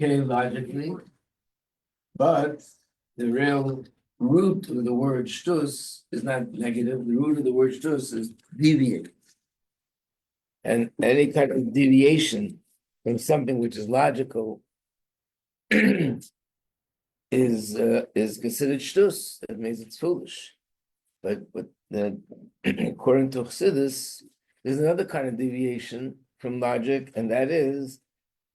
okay logically, but the real root of the word shtus is not negative. The root of the word shtus is deviate. And any kind of deviation from something which is logical is considered shtus. That means it's foolish. But according to Chassidus, there's another kind of deviation from logic, and that is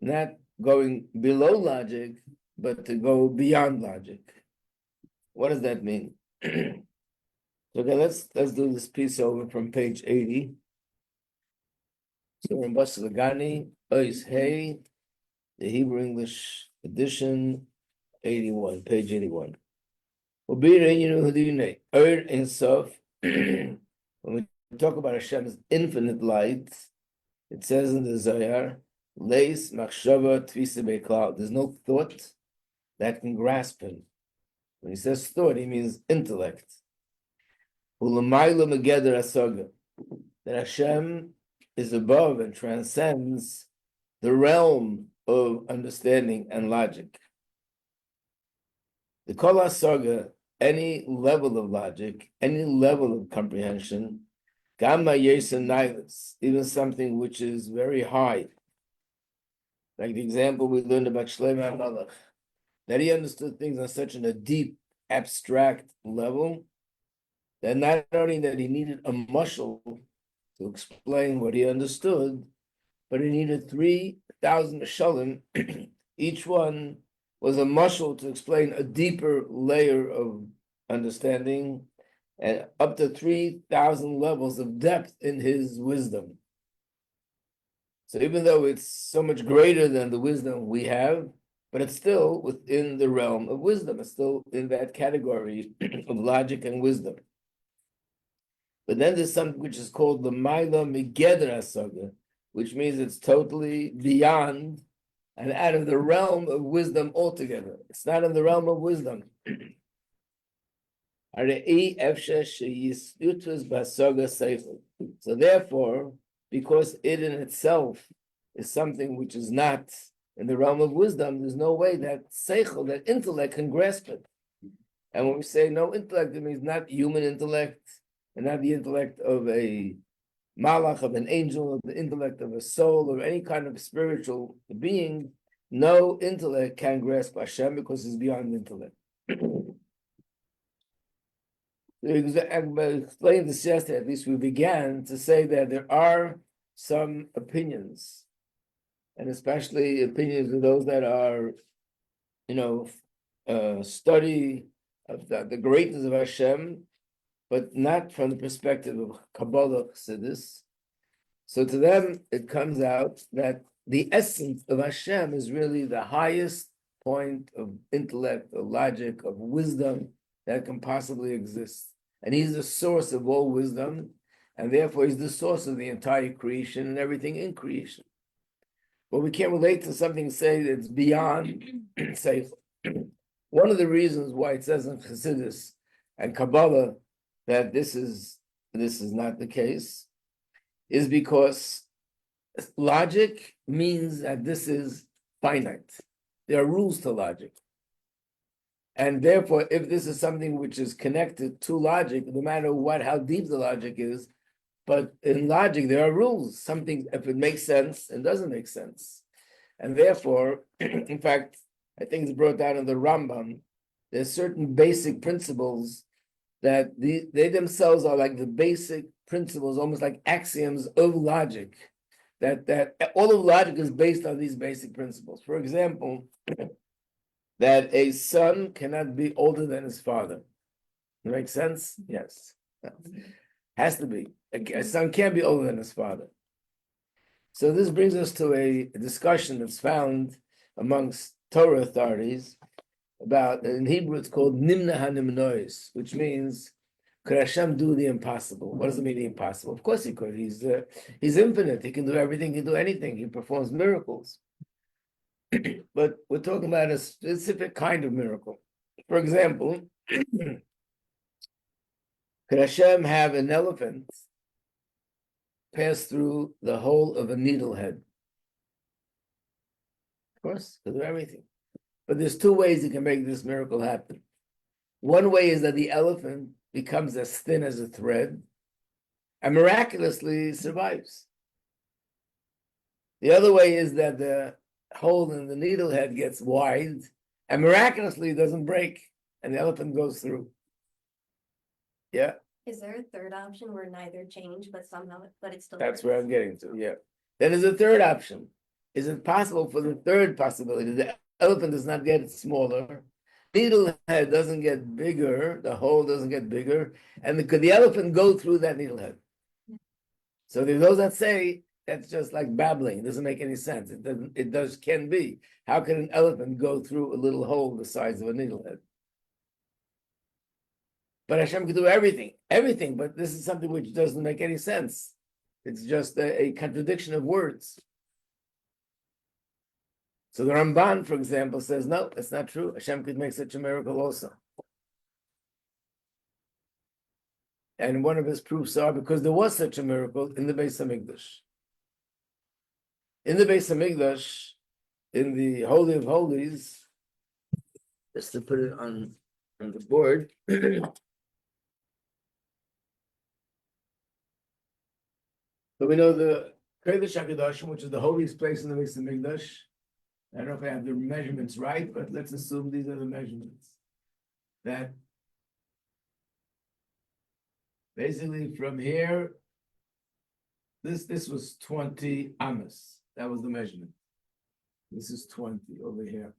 not going below logic, but to go beyond logic. What does that mean? Okay, let's do this piece over from page 80. So in Basi Legani, Ois Hey, the Hebrew English edition, 81, page 81. When we talk about Hashem's infinite light, it says in the Zohar, Leis machshava tvisa beklal. There's no thought that can grasp him. When he says thought, he means intellect. That Hashem is above and transcends the realm of understanding and logic. The kol hasaga, any level of logic, any level of comprehension, gamma yesen nailis, even something which is very high. Like the example we learned about Shlomo HaMelech, that he understood things on such a deep, abstract level, that not only that he needed a mushal to explain what he understood, but he needed 3,000 mashalim. Each one was a mushal to explain a deeper layer of understanding, and up to 3,000 levels of depth in his wisdom. So even though it's so much greater than the wisdom we have, but it's still within the realm of wisdom. It's still in that category of logic and wisdom. But then there's something which is called the Maila Migeder Hasaga, which means it's totally beyond and out of the realm of wisdom altogether. It's not in the realm of wisdom. So therefore, because it in itself is something which is not in the realm of wisdom, there's no way that seichel, that intellect, can grasp it. And when we say no intellect, it means not human intellect, and not the intellect of a malach, of an angel, of the intellect of a soul, or any kind of spiritual being. No intellect can grasp Hashem because it's beyond intellect. I explained this yesterday, at least we began to say that there are some opinions, and especially opinions of those that are, study of the greatness of Hashem, but not from the perspective of Kabbalah Chassidus. So to them, it comes out that the essence of Hashem is really the highest point of intellect, of logic, of wisdom that can possibly exist. And he's the source of all wisdom, and therefore he's the source of the entire creation and everything in creation. But we can't relate to something, say, that's beyond, say, one of the reasons why it says in Chassidus and Kabbalah that this is not the case is because logic means that this is finite. There are rules to logic. And therefore, if this is something which is connected to logic, no matter how deep the logic is, but in logic, there are rules. Something, if it makes sense, it doesn't make sense. And therefore, in fact, I think it's brought down in the Rambam, there's certain basic principles that they themselves are like the basic principles, almost like axioms of logic, that all of logic is based on these basic principles. For example, that a son cannot be older than his father. That makes sense? Yes. Has to be. A son can't be older than his father. So this brings us to a discussion that's found amongst Torah authorities about, in Hebrew it's called Nimna HaNimnois, which means, could Hashem do the impossible? What does it mean, the impossible? Of course he could. He's infinite. He can do everything. He can do anything. He performs miracles. But we're talking about a specific kind of miracle. For example, could Hashem have an elephant pass through the hole of a needle head? Of course, because of everything. But there's two ways you can make this miracle happen. One way is that the elephant becomes as thin as a thread and miraculously survives. The other way is that the hole in the needle head gets wide and miraculously doesn't break and the elephant goes through. Yeah. Is there a third option where neither change, but somehow, but it's still? That's where I'm getting to, yeah. Then there's a third option. Is it possible for the third possibility? The elephant does not get smaller, needle head doesn't get bigger, the hole doesn't get bigger, and could the elephant go through that needle head? So there's those that say that's just like babbling. It doesn't make any sense. Can be. How can an elephant go through a little hole the size of a needle head? But Hashem can do everything, but this is something which doesn't make any sense. It's just a contradiction of words. So the Ramban, for example, says, no, that's not true. Hashem could make such a miracle also. And one of his proofs are because there was such a miracle in the Beis Hamikdash. In the Beis Hamikdash, in the Holy of Holies, just to put it on the board, so we know the Kodesh HaKadoshim, which is the holiest place in the Beis Hamikdash. I don't know if I have the measurements right, but let's assume these are the measurements. That basically from here, this was 20 amas. That was the measurement. This is 20 over here.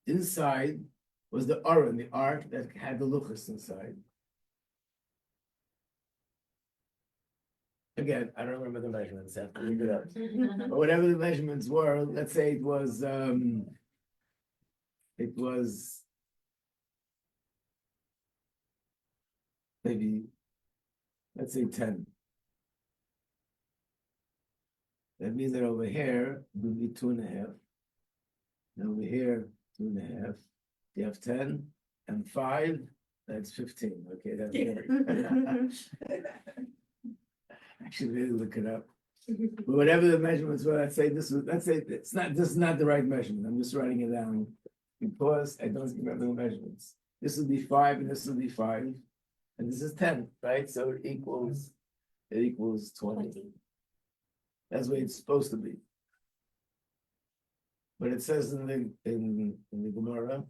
Inside was the Aron, the ark that had the luchas inside. Again, I don't remember the measurements. I have to leave it up. But whatever the measurements were, let's say it was maybe, let's say 10. That means that over here would be 2.5. And over here, 2.5. You have 10 and 5, that's 15. Okay, that's good. I should really look it up. But whatever the measurements were, this is not the right measurement. I'm just writing it down because I don't remember the measurements. This would be 5 and this would be 5. And this is 10, right? So it equals 20. That's the way it's supposed to be. But it says in the Gemara,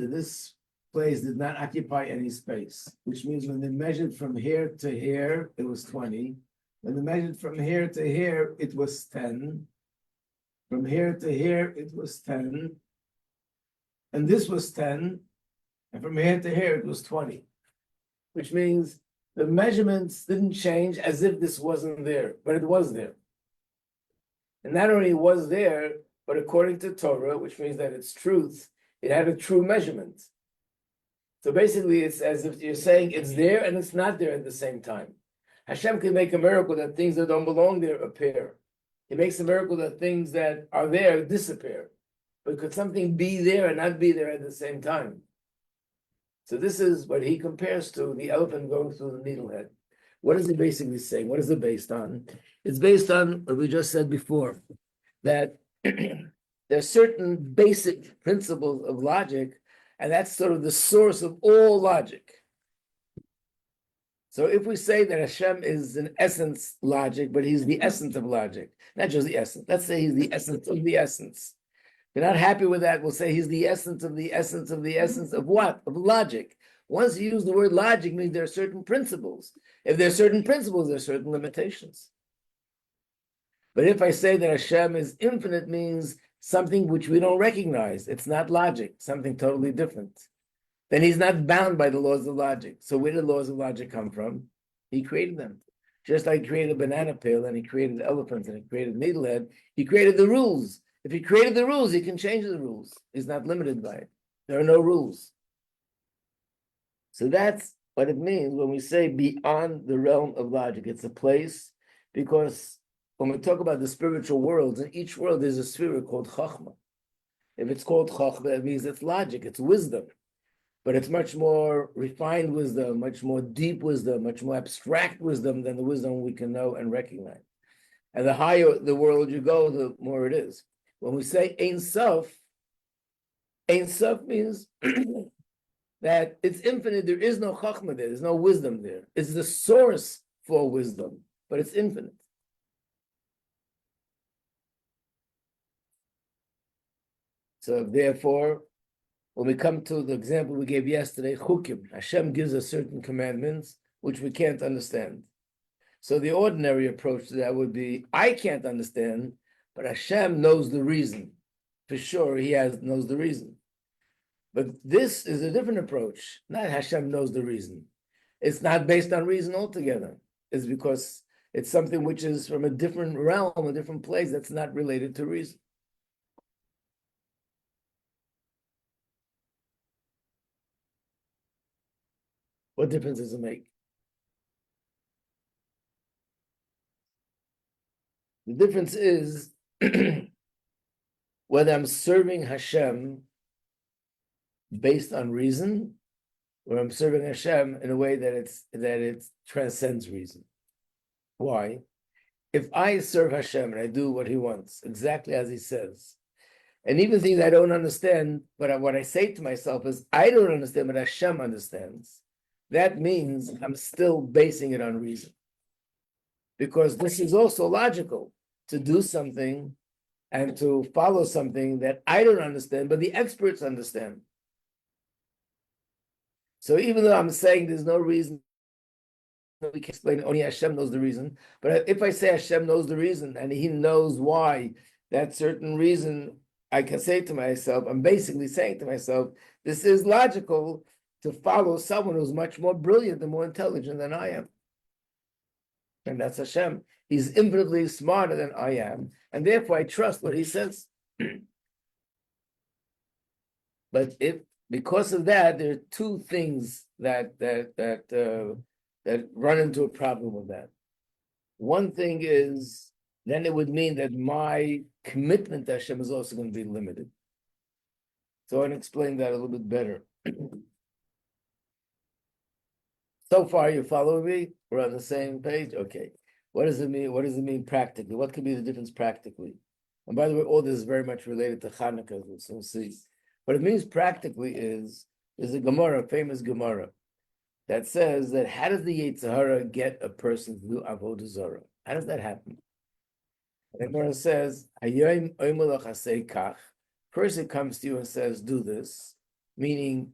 this place did not occupy any space, which means when they measured from here to here, it was 20. When they measured from here to here, it was 10. From here to here, it was 10. And this was 10. And from here to here, it was 20. Which means the measurements didn't change as if this wasn't there, but it was there. And not only was there, but according to Torah, which means that it's truth, it had a true measurement. So basically, it's as if you're saying it's there and it's not there at the same time. Hashem can make a miracle that things that don't belong there appear. He makes a miracle that things that are there disappear. But could something be there and not be there at the same time? So this is what he compares to the elephant going through the needle head. What is he basically saying? What is it based on? It's based on what we just said before, that there are certain basic principles of logic, and that's sort of the source of all logic. So if we say that Hashem is in essence logic, but he's the essence of logic, not just the essence. Let's say he's the essence of the essence. If you're not happy with that, we'll say he's the essence of the essence of the essence of what? Of logic. Once you use the word logic, means there are certain principles. If there are certain principles, there are certain limitations. But if I say that Hashem is infinite, means something which we don't recognize. It's not logic, something totally different. Then he's not bound by the laws of logic. So where did the laws of logic come from? He created them. Just like he created a banana peel and he created elephants and he created needlehead, he created the rules. If he created the rules, he can change the rules. He's not limited by it. There are no rules. So that's what it means when we say beyond the realm of logic. It's a place, because when we talk about the spiritual worlds, in each world there's a sphere called Chachma. If it's called Chachma, it means it's logic, it's wisdom. But it's much more refined wisdom, much more deep wisdom, much more abstract wisdom than the wisdom we can know and recognize. And the higher the world you go, the more it is. When we say Ein Sof means that it's infinite. There is no chachma there. There's no wisdom there. It's the source for wisdom, but it's infinite. So therefore, when we come to the example we gave yesterday, chukim, Hashem gives us certain commandments which we can't understand. So the ordinary approach to that would be, I can't understand, but Hashem knows the reason. For sure, He knows the reason. But this is a different approach. Not Hashem knows the reason. It's not based on reason altogether. It's because it's something which is from a different realm, a different place that's not related to reason. What difference does it make? The difference is whether I'm serving Hashem based on reason, or I'm serving Hashem in a way that it transcends reason. Why? If I serve Hashem and I do what He wants, exactly as He says, and even things I don't understand, but what I say to myself is, I don't understand, but Hashem understands. That means I'm still basing it on reason. Because this is also logical, to do something and to follow something that I don't understand, but the experts understand. So even though I'm saying there's no reason, we can explain only Hashem knows the reason. But if I say Hashem knows the reason and He knows why that certain reason, I can say to myself, I'm basically saying to myself, this is logical to follow someone who's much more brilliant and more intelligent than I am. And that's Hashem. He's infinitely smarter than I am, and therefore I trust what He says. But if because of that, there are two things that run into a problem with that. One thing is, then it would mean that my commitment to Hashem is also going to be limited. So I want to explain that a little bit better. So far, you following me? We're on the same page? Okay. What does it mean? What does it mean practically? What could be the difference practically? And by the way, all this is very much related to Hanukkah, so we'll see. What it means practically is, there's a Gemara, a famous Gemara, that says that how does the Yetzer Hara get a person to do Avodah Zarah? How does that happen? The Gemara says, Hayom oimer lach aseh kach. Person comes to you and says, do this, meaning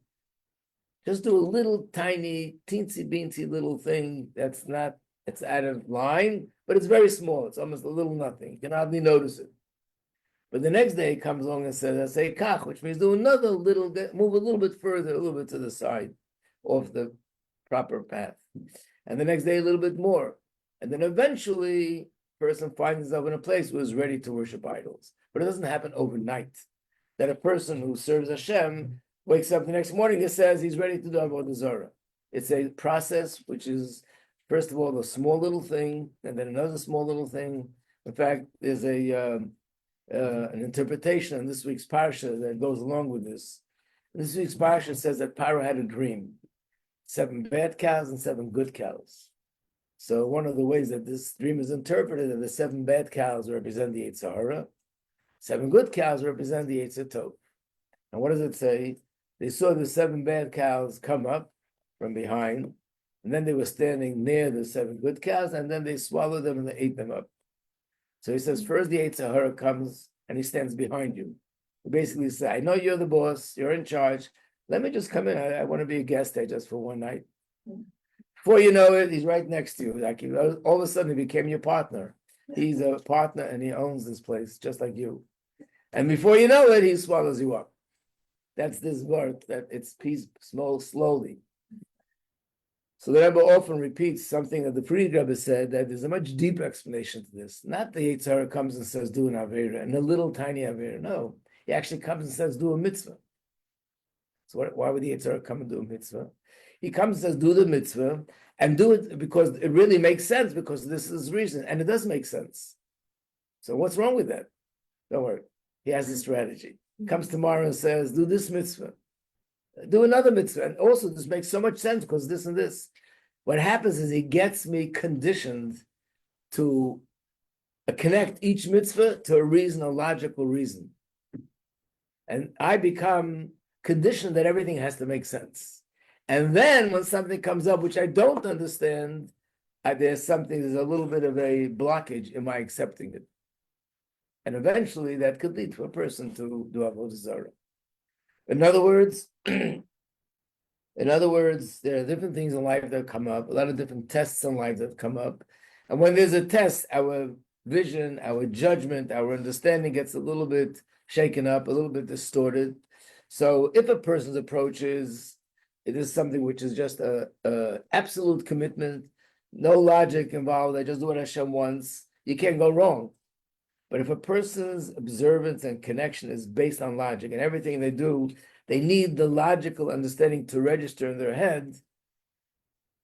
just do a little tiny, teensy-beensy little thing that's not, it's out of line, but it's very small. It's almost a little nothing. You can hardly notice it. But the next day he comes along and says, "Say kach," which means do another little bit, move a little bit further, a little bit to the side, off the proper path. And the next day a little bit more. And then eventually, the person finds himself in a place where he's ready to worship idols. But it doesn't happen overnight. That a person who serves Hashem wakes up the next morning and says he's ready to do Avodah Zarah. It's a process which is, first of all, a small little thing, and then another small little thing. In fact, there's an interpretation in this week's parsha that goes along with this. This week's parsha says that Paro had a dream: 7 bad cows and 7 good cows. So one of the ways that this dream is interpreted, that the 7 bad cows represent the Yetzer Hara, 7 good cows represent the Yetzer Tov. And what does it say? They saw the 7 bad cows come up from behind, and then they were standing near the 7 good cows, and then they swallowed them and they ate them up. So he says, first the Yetzer Hara comes and he stands behind you. He basically says, I know you're the boss, you're in charge. Let me just come in. I want to be a guest there just for one night. Before you know it, he's right next to you. Like all of a sudden, he became your partner. He's a partner and he owns this place just like you. And before you know it, he swallows you up. That's this word, that it's peace, slowly. So the Rebbe often repeats something that the Fried Rebbe said, that there's a much deeper explanation to this. Not the Yetzer Hara comes and says, do an Avera, and a little tiny Avera. No, he actually comes and says, do a mitzvah. So why would the Yetzer Hara come and do a mitzvah? He comes and says, do the mitzvah, and do it because it really makes sense, because this is reason, and it does make sense. So what's wrong with that? Don't worry. He has a strategy. He comes tomorrow and says, do this mitzvah. Do another mitzvah. And also, this makes so much sense because this and this. What happens is he gets me conditioned to connect each mitzvah to a reason, a logical reason. And I become conditioned that everything has to make sense. And then when something comes up which I don't understand, there's a little bit of a blockage in my accepting it. And eventually that could lead to a person to do avodah zarah. In other words, there are different things in life that come up, a lot of different tests in life that come up. And when there's a test, our vision, our judgment, our understanding gets a little bit shaken up, a little bit distorted. So if a person's approach is, it is something which is just a absolute commitment, no logic involved, I just do what Hashem wants, you can't go wrong. But if a person's observance and connection is based on logic, and everything they do, they need the logical understanding to register in their head.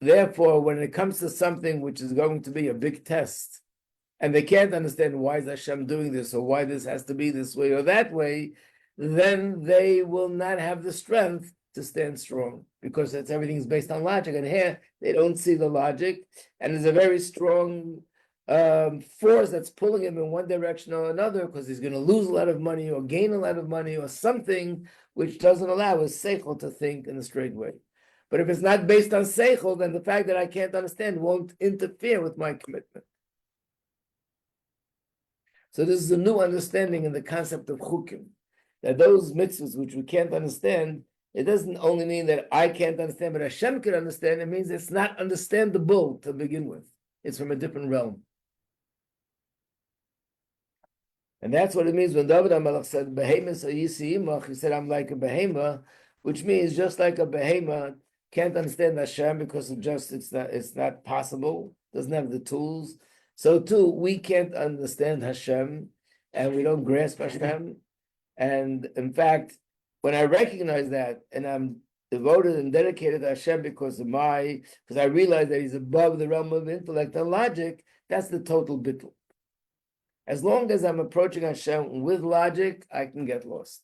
Therefore, when it comes to something which is going to be a big test, and they can't understand why is Hashem doing this, or why this has to be this way or that way, then they will not have the strength to stand strong, because everything is based on logic. And here, they don't see the logic, and there's a very strong force that's pulling him in one direction or another, because he's going to lose a lot of money or gain a lot of money or something which doesn't allow his seichel to think in a straight way. But if it's not based on seichel, then the fact that I can't understand won't interfere with my commitment. So this is a new understanding in the concept of chukim, that those mitzvahs which we can't understand, it doesn't only mean that I can't understand, but Hashem can understand. It means it's not understandable to begin with. It's from a different realm. And that's what it means when David HaMelech said, Behemoth Yisi Imach, he said, I'm like a behemoth, which means just like a behemoth can't understand Hashem because it's not possible, doesn't have the tools. So too, we can't understand Hashem, and we don't grasp Hashem. And in fact, when I recognize that, and I'm devoted and dedicated to Hashem because I realize that He's above the realm of intellect and logic, that's the total bittul. As long as I'm approaching Hashem with logic, I can get lost.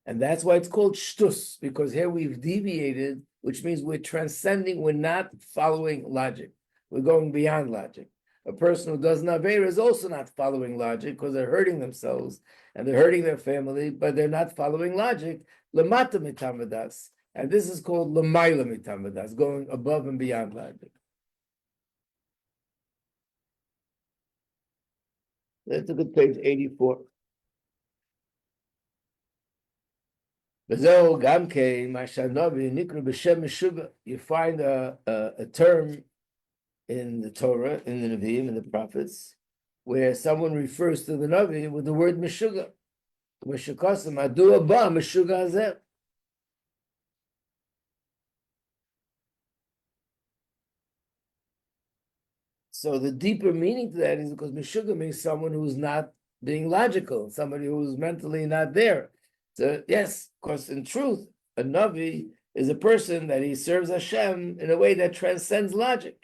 And that's why it's called shtus, because here we've deviated, which means we're transcending, we're not following logic. We're going beyond logic. A person who does Naveira is also not following logic because they're hurting themselves and they're hurting their family, but they're not following logic. Lamata mitamadas. And this is called Lamayla mitamadas, going above and beyond logic. Let's look at page 84. You find a term in the Torah, in the Nevi'im, in the prophets, where someone refers to the Navi with the word Meshuga. So the deeper meaning to that is because Meshuga means someone who's not being logical, somebody who's mentally not there. So yes, of course, in truth, a Navi is a person that he serves Hashem in a way that transcends logic.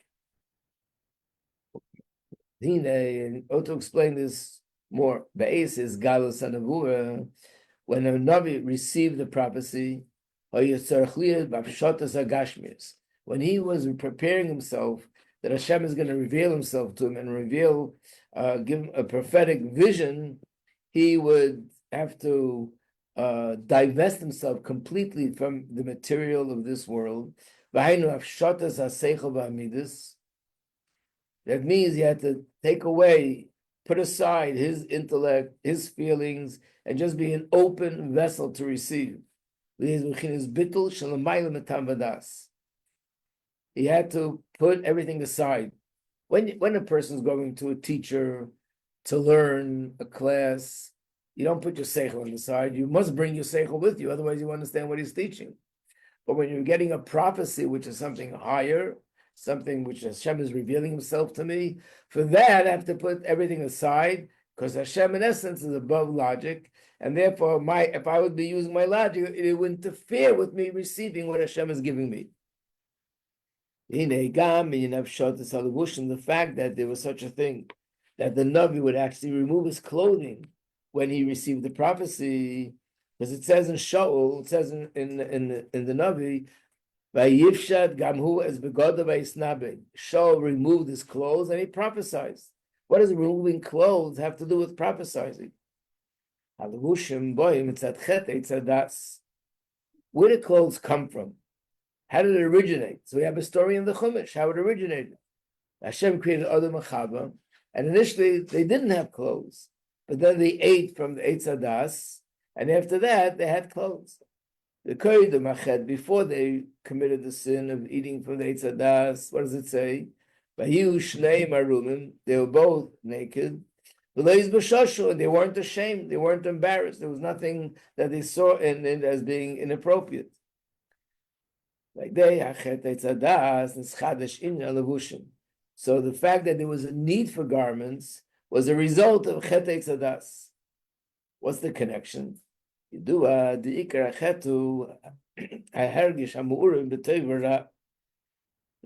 And to explain this more, Be'ez is Galus Anavura. When a Navi received the prophecy, when he was preparing himself that Hashem is going to reveal himself to him and give him a prophetic vision, he would have to divest himself completely from the material of this world. That means he had to take away, put aside his intellect, his feelings, and just be an open vessel to receive. He had to put everything aside. When a person's going to a teacher to learn a class, you don't put your seichel on the side. You must bring your seichel with you, otherwise you understand what he's teaching. But when you're getting a prophecy, which is something higher, something which Hashem is revealing himself to me, for that I have to put everything aside, because Hashem in essence is above logic, and therefore if I would be using my logic, it would interfere with me receiving what Hashem is giving me. The fact that there was such a thing, that the Navi would actually remove his clothing when he received the prophecy, because it says in Shaul, it says in the Navi, Vayivshad gamhu as begoda vayisnabe. Shaul removed his clothes and he prophesied. What does removing clothes have to do with prophesying? Halavushim boim etzadchet etzadas. Where did clothes come from? How did it originate? So we have a story in the Chumash, how it originated. Hashem created Adam and Chava, and initially they didn't have clothes, but then they ate from the Eitz Hadas, and after that they had clothes. The Koyed Mached, before they committed the sin of eating from the Eitz Hadas, what does it say? Vahiyu Shnei Marumim, they were both naked. And they weren't ashamed, they weren't embarrassed. There was nothing that they saw in it as being inappropriate. Like they so the fact that there was a need for garments was a result of Chet Eitzadas. What's the connection? The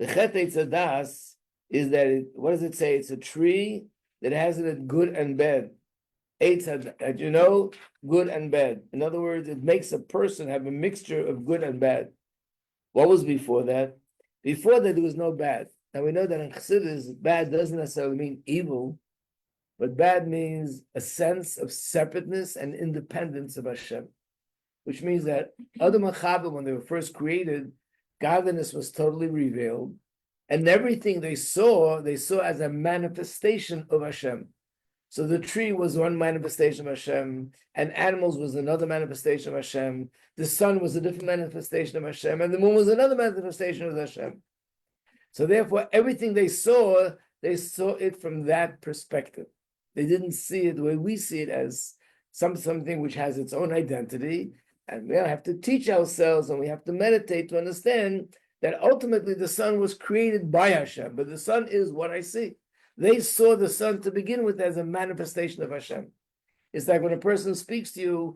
Chet Eitzadas is that what does it say? It's a tree that has it good and bad. Eitzadas, you know, good and bad. In other words, it makes a person have a mixture of good and bad. What was before that? Before that, there was no bad. Now we know that in Chassidus, bad doesn't necessarily mean evil, but bad means a sense of separateness and independence of Hashem, which means that Adam and Chava, when they were first created, godliness was totally revealed, and everything they saw as a manifestation of Hashem. So the tree was one manifestation of Hashem, and animals was another manifestation of Hashem. The sun was a different manifestation of Hashem, and the moon was another manifestation of Hashem. So therefore, everything they saw it from that perspective. They didn't see it the way we see it as something which has its own identity, and we have to teach ourselves and we have to meditate to understand that ultimately the sun was created by Hashem, but the sun is what I see. They saw the sun to begin with as a manifestation of Hashem. It's like when a person speaks to you,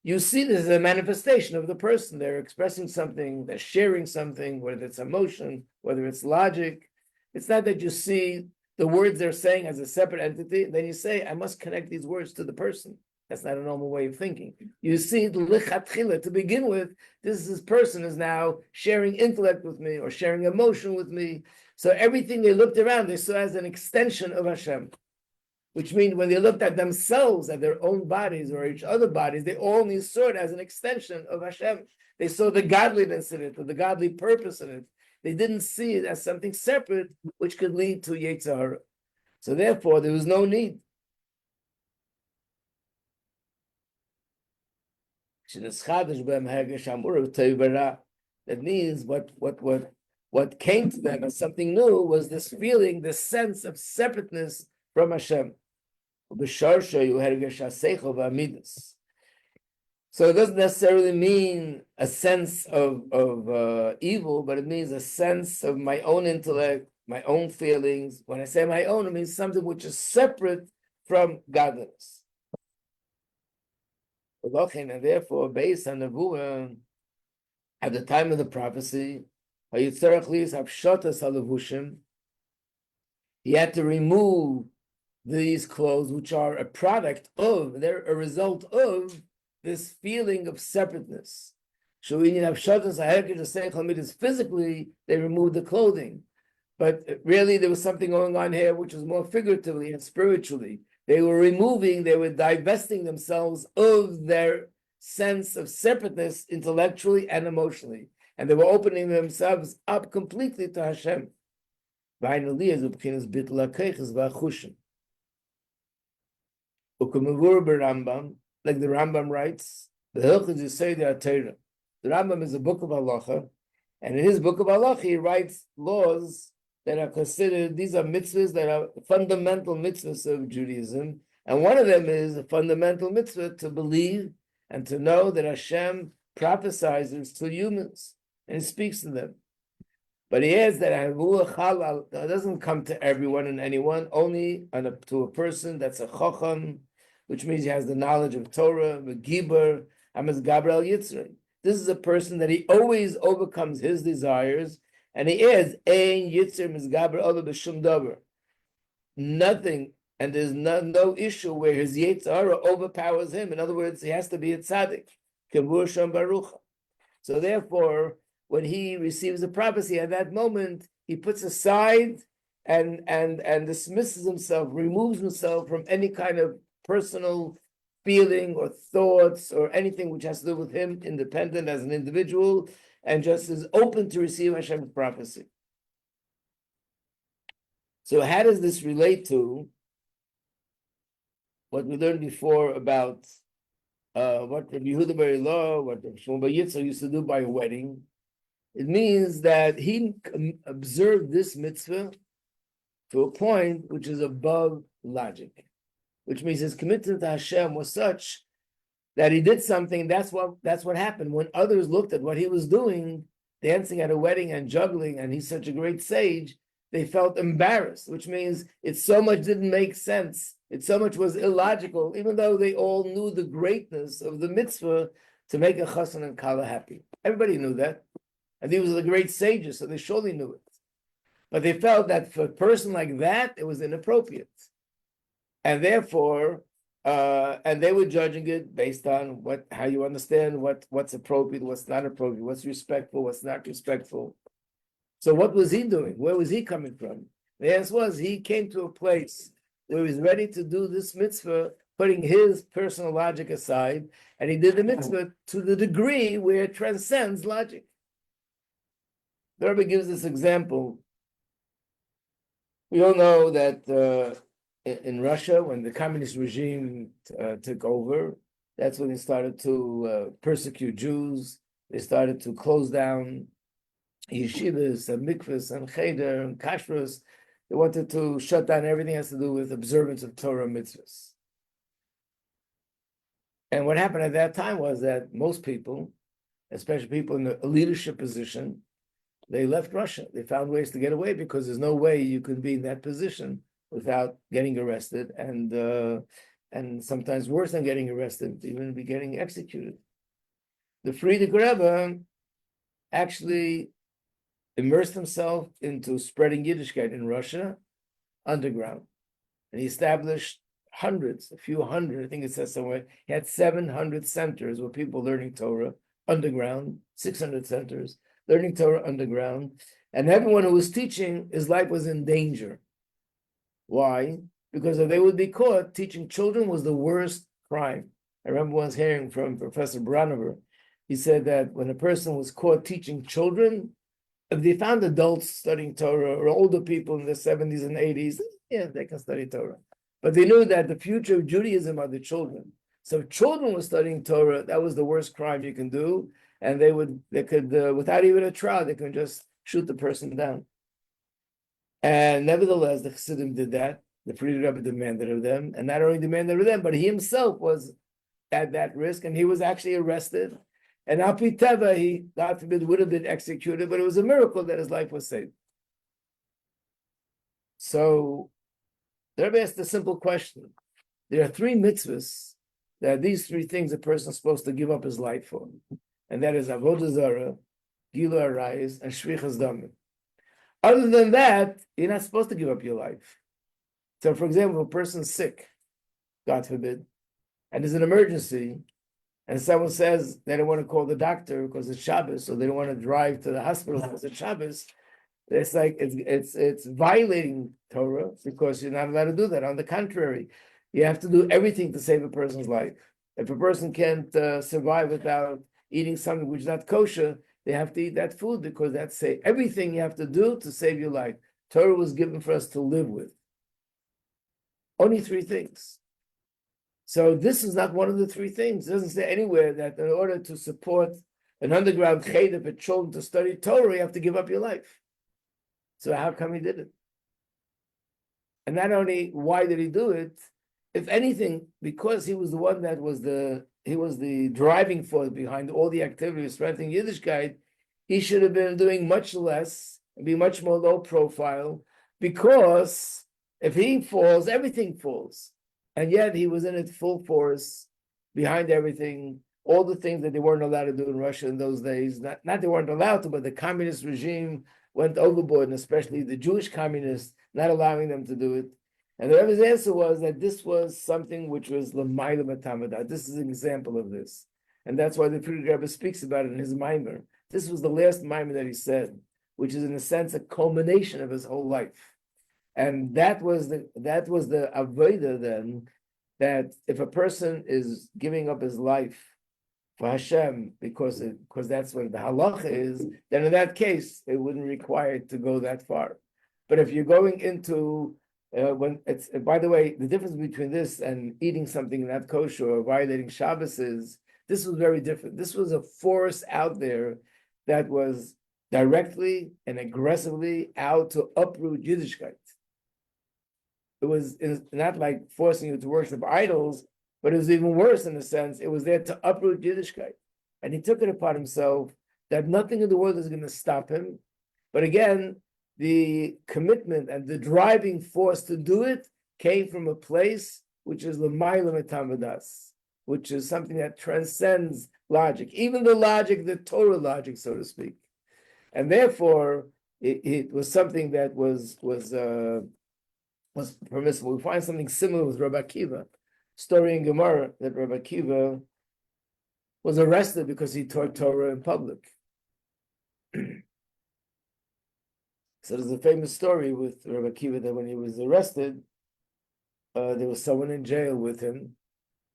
you see this as a manifestation of the person. They're expressing something, they're sharing something, whether it's emotion, whether it's logic. It's not that you see the words they're saying as a separate entity, then you say, I must connect these words to the person. That's not a normal way of thinking. You see, lichatchila, to begin with, this person is now sharing intellect with me or sharing emotion with me. So everything they looked around, they saw as an extension of Hashem, which means when they looked at themselves, at their own bodies or each other bodies, they only saw it as an extension of Hashem. They saw the godliness in it, or the godly purpose in it. They didn't see it as something separate, which could lead to Yetzer Hara. So therefore, there was no need. That means what came to them as something new was this feeling, this sense of separateness from Hashem. So it doesn't necessarily mean a sense of evil, but it means a sense of my own intellect, my own feelings. When I say my own, it means something which is separate from godliness. And therefore, based on the Nevuah, at the time of the prophecy, he had to remove these clothes, which are a product of, they're a result of this feeling of separateness. Physically, they removed the clothing. But really, there was something going on here which was more figuratively and spiritually. They were divesting themselves of their sense of separateness intellectually and emotionally. And they were opening themselves up completely to Hashem. Like the Rambam writes, the Rambam is a book of halacha, and in his book of halacha he writes laws that are considered, these are mitzvahs that are fundamental mitzvahs of Judaism, and one of them is a fundamental mitzvah to believe and to know that Hashem prophesies to humans, and he speaks to them. But he adds that halal doesn't come to everyone and anyone, only to a person that's a chacham, which means he has the knowledge of Torah, the gibar, hamas gabriel yitzrei. This is a person that he always overcomes his desires, and he adds ein yitzr misgaber olah b'shum davar. Nothing, and there's no issue where his Yetzer Hara overpowers him. In other words, he has to be a tzaddik. Kevur sham baruch. So therefore, when he receives a prophecy, at that moment, he puts aside and dismisses himself, removes himself from any kind of personal feeling or thoughts or anything which has to do with him, independent as an individual, and just is open to receive Hashem's prophecy. So how does this relate to what we learned before about what Rabbi Yehuda Bar Ilah, what Rabbi Shmuel Bar Yitzchak used to do by a wedding? It means that he observed this mitzvah to a point which is above logic, which means his commitment to Hashem was such that he did something. That's what happened when others looked at what he was doing, dancing at a wedding and juggling, and he's such a great sage. They felt embarrassed, which means it so much didn't make sense. It so much was illogical, even though they all knew the greatness of the mitzvah to make a chassan and kala happy. Everybody knew that. And he was the great sages, so they surely knew it. But they felt that for a person like that, it was inappropriate. And therefore, and they were judging it based on how you understand what's appropriate, what's not appropriate, what's respectful, what's not respectful. So what was he doing? Where was he coming from? The answer was he came to a place where he was ready to do this mitzvah, putting his personal logic aside, and he did the mitzvah to the degree where it transcends logic. The Rebbe gives this example. We all know that in Russia, when the communist regime took over, that's when they started to persecute Jews. They started to close down yeshivas and mikvahs and cheder and kashrus. They wanted to shut down everything that has to do with observance of Torah mitzvahs. And what happened at that time was that most people, especially people in a leadership position, they left Russia. They found ways to get away because there's no way you could be in that position without getting arrested, and sometimes worse than getting arrested, even be getting executed. The Frierdiker Rebbe actually immersed himself into spreading Yiddishkeit in Russia underground. And he established hundreds, a few hundred, I think it says somewhere, he had 700 centers where people learning Torah underground, 600 centers, learning Torah underground. And everyone who was teaching, his life was in danger. Why? Because if they would be caught, teaching children was the worst crime. I remember once hearing from Professor Branover, he said that when a person was caught teaching children, if they found adults studying Torah or older people in the 70s and 80s, yeah, they can study Torah. But they knew that the future of Judaism are the children. So if children were studying Torah, that was the worst crime you can do. And they could, without even a trial, they could just shoot the person down. And nevertheless, the Chassidim did that. The Frierdiker Rebbe demanded of them. And not only demanded of them, but he himself was at that risk. And he was actually arrested. And Al Pi Teva, he, God forbid, would have been executed, but it was a miracle that his life was saved. So the Rebbe asked a simple question. There are three mitzvahs, that these three things a person is supposed to give up his life for. And that is Avodah Zarah, Gilu Arayis, and Shvichas Damim. Other than that, you're not supposed to give up your life. So, for example, if a person's sick, God forbid, and there's an emergency, and someone says they don't want to call the doctor because it's Shabbos, so they don't want to drive to the hospital because it's Shabbos, it's like it's violating Torah because you're not allowed to do that. On the contrary, you have to do everything to save a person's life. If a person can't survive without eating something which is not kosher, they have to eat that food because that's safe. Everything you have to do to save your life. Torah was given for us to live with. Only three things. So this is not one of the three things. It doesn't say anywhere that in order to support an underground cheder for children to study Torah, you have to give up your life. So how come he did it? And not only why did he do it, if anything, because he was the one that was the driving force behind all the activities strengthening Yiddishkeit, he should have been doing much less and be much more low profile, because if he falls, everything falls. And yet he was in it full force, behind everything, all the things that they weren't allowed to do in Russia in those days. Not they weren't allowed to, but the communist regime went overboard, and especially the Jewish communists, not allowing them to do it. And the Rebbe's answer was that this was something which was l'mayla matamadah. This is an example of this. And that's why the Frierdiker Rebbe speaks about it in his Maimer, This was the last mimer that he said, which is in a sense a culmination of his whole life. And that was the avodah then, that if a person is giving up his life for Hashem because that's what the halacha is, then in that case it wouldn't require it to go that far. But if you're going into when it's, by the way, the difference between this and eating something not kosher or violating Shabbos is this was very different. This was a force out there that was directly and aggressively out to uproot Yiddishkeit. It was not like forcing you to worship idols, but it was even worse in a sense. It was there to uproot Yiddishkeit. And he took it upon himself that nothing in the world is going to stop him. But again, the commitment and the driving force to do it came from a place which is l'mayla metamadas, which is something that transcends logic, even the logic, the Torah logic, so to speak. And therefore, it was something that was permissible. We find something similar with Rabbi Akiva. Story in Gemara that Rabbi Akiva was arrested because he taught Torah in public. So there's a famous story with Rabbi Akiva that when he was arrested, there was someone in jail with him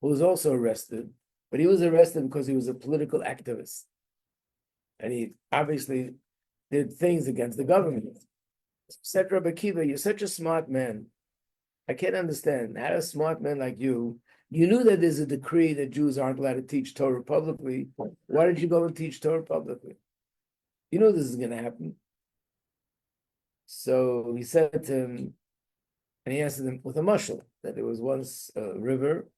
who was also arrested, but he was arrested because he was a political activist. And he obviously did things against the government. Said Rabbi Akiva, you're such a smart man. I can't understand how a smart man like you knew that there's a decree that Jews aren't allowed to teach Torah publicly. Why did you go and teach Torah publicly? You know this is going to happen. So he said to him, and he answered him with a mashal, that there was once a river,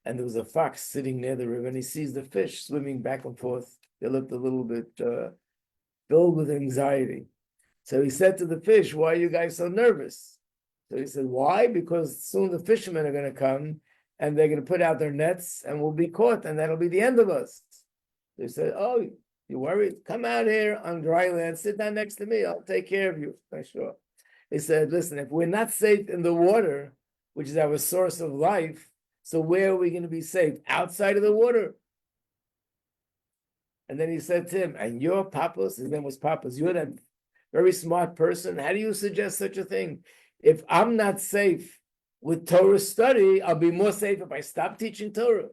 and there was a fox sitting near the river, and he sees the fish swimming back and forth. They looked a little bit filled with anxiety. So he said to the fish, why are you guys so nervous? So he said, why? Because soon the fishermen are going to come and they're going to put out their nets and we'll be caught and that'll be the end of us. So he said, oh, you worried? Come out here on dry land, sit down next to me. I'll take care of you. Sure. He said, listen, if we're not safe in the water, which is our source of life, so where are we going to be safe? Outside of the water. And then he said to him, and you're Papas, his name was Papas, you're that very smart person. How do you suggest such a thing? If I'm not safe with Torah study, I'll be more safe if I stop teaching Torah.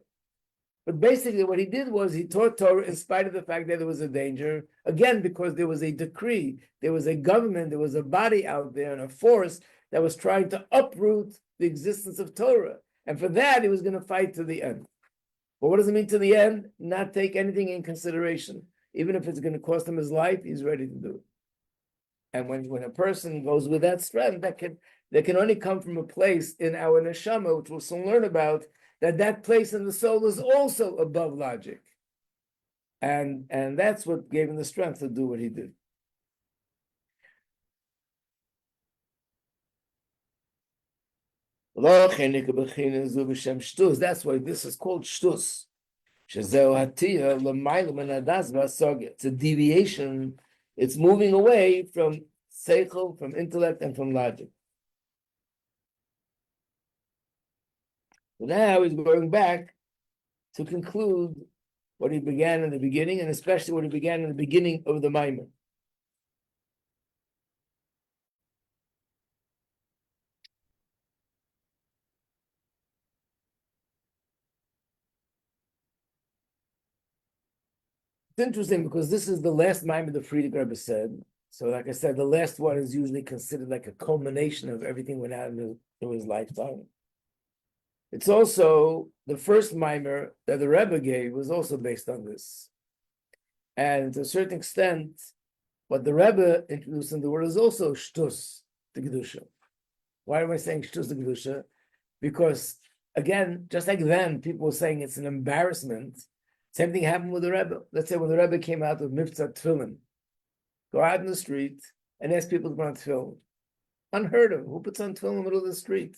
But basically what he did was he taught Torah in spite of the fact that there was a danger, again, because there was a decree, there was a government, there was a body out there and a force that was trying to uproot the existence of Torah. And for that, he was going to fight to the end. But what does it mean to the end? Not take anything in consideration. Even if it's going to cost him his life, he's ready to do it. And when a person goes with that strength, that can only come from a place in our neshama, which we'll soon learn about, that place in the soul is also above logic. And that's what gave him the strength to do what he did. That's why this is called shtus. It's a deviation. It's moving away from seichel, from intellect, and from logic. So now he's going back to conclude what he began in the beginning, and especially what he began in the beginning of the Maimer. It's interesting because this is the last Maimer the Frierdiker Rebbe said. So like I said, the last one is usually considered like a culmination of everything went out in his lifetime. It's also the first Maimer that the Rebbe gave was also based on this. And to a certain extent, what the Rebbe introduced in the world is also shtus, the Kedusha. Why am I saying shtus, the Kedusha? Because, again, just like then, people were saying it's an embarrassment. Same thing happened with the Rebbe. Let's say when the Rebbe came out with Mivtza Tefillin, go out in the street and ask people to put on tefillin. Unheard of. Who puts on tefillin in the middle of the street?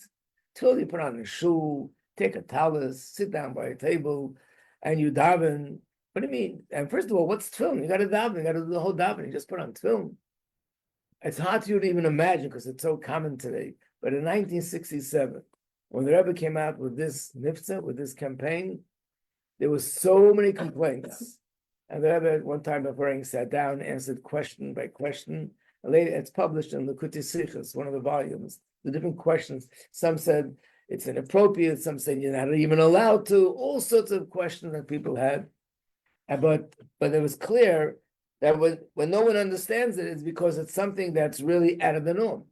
Tefillin you put on a shoe, take a talus, sit down by a table, and you daven. What do you mean? And first of all, what's tefillin? You got to daven. You got to do the whole daven. You just put on tefillin. It's hard for you to even imagine because it's so common today. But in 1967, when the Rebbe came out with this niftzah, with this campaign, there were so many complaints. And the Rebbe, one time before sat down, answered question by question. And later, it's published in the Sichos, one of the volumes, the different questions. Some said it's inappropriate, some said you're not even allowed to, all sorts of questions that people had. But it was clear that when no one understands it, it's because it's something that's really out of the norm.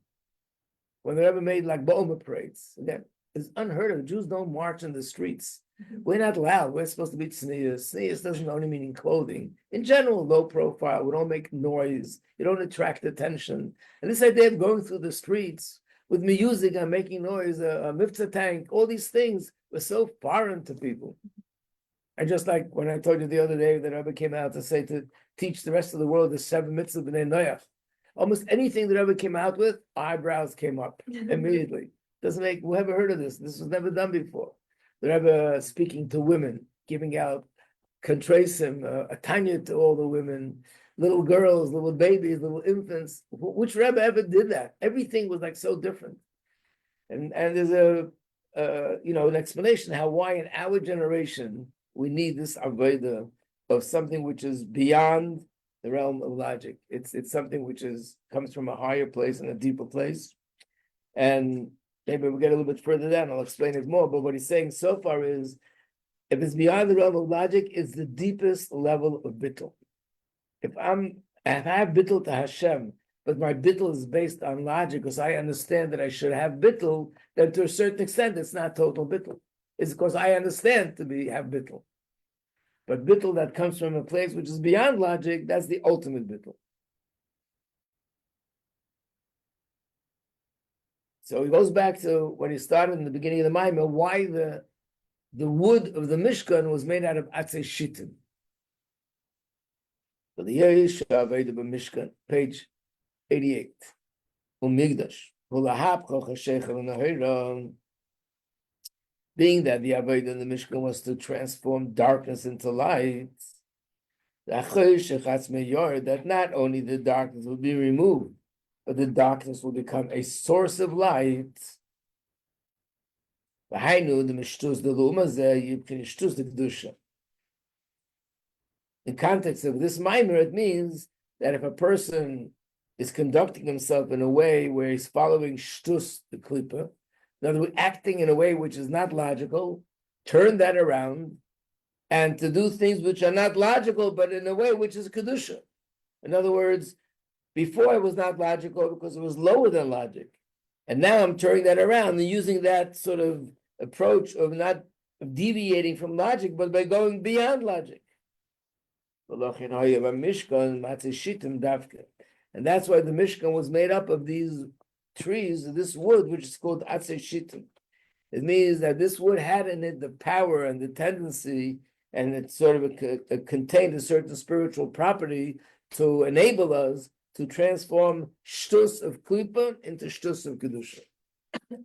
When they ever made like Ba'oma parades, again, it's unheard of. Jews don't march in the streets. We're not loud. We're supposed to be tznius. Tznius doesn't only mean in clothing. In general, low profile. We don't make noise. You don't attract attention. And this idea of going through the streets with music and making noise, a mitzvah tank, all these things were so foreign to people. And just like when I told you the other day that Rebbe came out to teach the rest of the world the 7 mitzvahs b'nei Noach. Almost anything that Rebbe came out with, eyebrows came up immediately. Who ever heard of this? This was never done before. The Rebbe speaking to women, giving out kontresim, a tanya to all the women, little girls, little babies, little infants. Which Rebbe ever did that? Everything was like so different. And there's an explanation why in our generation we need this avodah of something which is beyond the realm of logic. It's something which comes from a higher place and a deeper place. And maybe we'll get a little bit further down, I'll explain it more, but what he's saying so far is, if it's beyond the realm of logic, it's the deepest level of bittul. If I have bittul to Hashem, but my bittul is based on logic, because I understand that I should have bittul, then to a certain extent, it's not total bittul. It's because I understand have bittul. But bittul that comes from a place which is beyond logic, that's the ultimate bittul. So he goes back to when he started in the beginning of the Maimah, why the wood of the Mishkan was made out of atzei shittim. So the Yesh Aveda Mishkan, page 88. Being that the Aveda in the Mishkan was to transform darkness into light, that not only the darkness would be removed, but the darkness will become a source of light. In context of this mimer, it means that if a person is conducting himself in a way where he's following shtus, the klipa, in other words, acting in a way which is not logical, turn that around and to do things which are not logical, but in a way which is kedusha. In other words, before it was not logical because it was lower than logic. And now I'm turning that around and using that sort of approach of not deviating from logic, but by going beyond logic. And that's why the Mishkan was made up of these trees, this wood, which is called atzei shittim. It means that this wood had in it the power and the tendency, and it sort of contained a certain spiritual property to enable us to transform shtus of klipa into shtus of kedusha,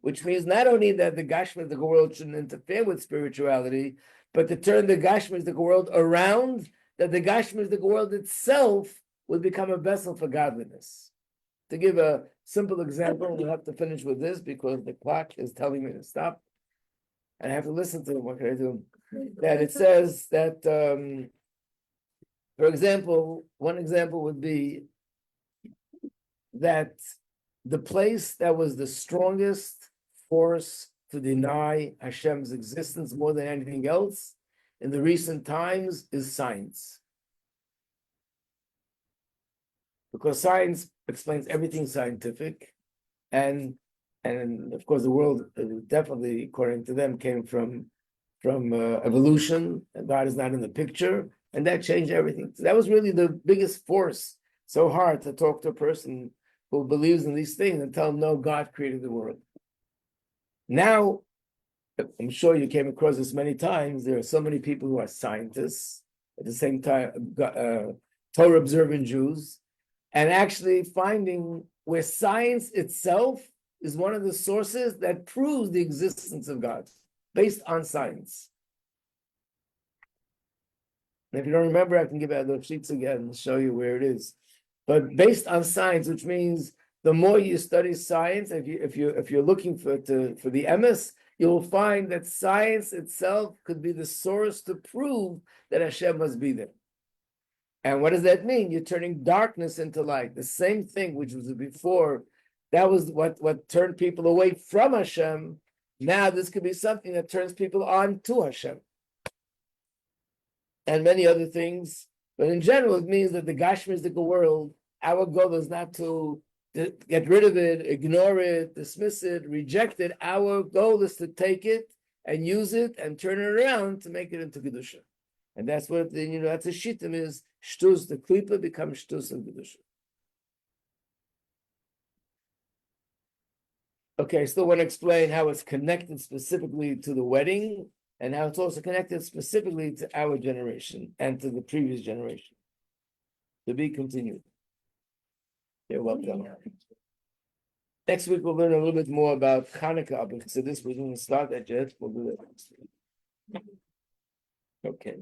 which means not only that the gashmic world shouldn't interfere with spirituality, but to turn the gashmic world around, that the gashmic world itself would become a vessel for godliness. To give a simple example, we'll have to finish with this because the clock is telling me to stop, and I have to listen to it. What can I do? That it says that, for example, one example would be that the place that was the strongest force to deny Hashem's existence more than anything else in the recent times is science. Because science explains everything scientific, and of course the world definitely, according to them, came from evolution, and God is not in the picture, and that changed everything. So that was really the biggest force. So hard to talk to a person who believes in these things and tell them, no, God created the world. Now, I'm sure you came across this many times, there are so many people who are scientists, at the same time, Torah-observant Jews, and actually finding where science itself is one of the sources that proves the existence of God, based on science. And if you don't remember, I can give out those sheets again and show you where it is. But based on science, which means the more you study science, if you're looking for the emes, you will find that science itself could be the source to prove that Hashem must be there. And what does that mean? You're turning darkness into light. The same thing which was before, that was what turned people away from Hashem. Now this could be something that turns people on to Hashem. And many other things. But in general, it means that the Gashmistic world, our goal is not to get rid of it, ignore it, dismiss it, reject it. Our goal is to take it and use it and turn it around to make it into Kedusha. And that's what, that's a shittim is, shtus, the klipa becomes shtus of Kedusha. Okay, I still want to explain how it's connected specifically to the wedding and how it's also connected specifically to our generation and to the previous generation. To be continued. You're welcome. Next week we'll learn a little bit more about Hanukkah. So this we're going to start that yet. We'll do that next week. Okay.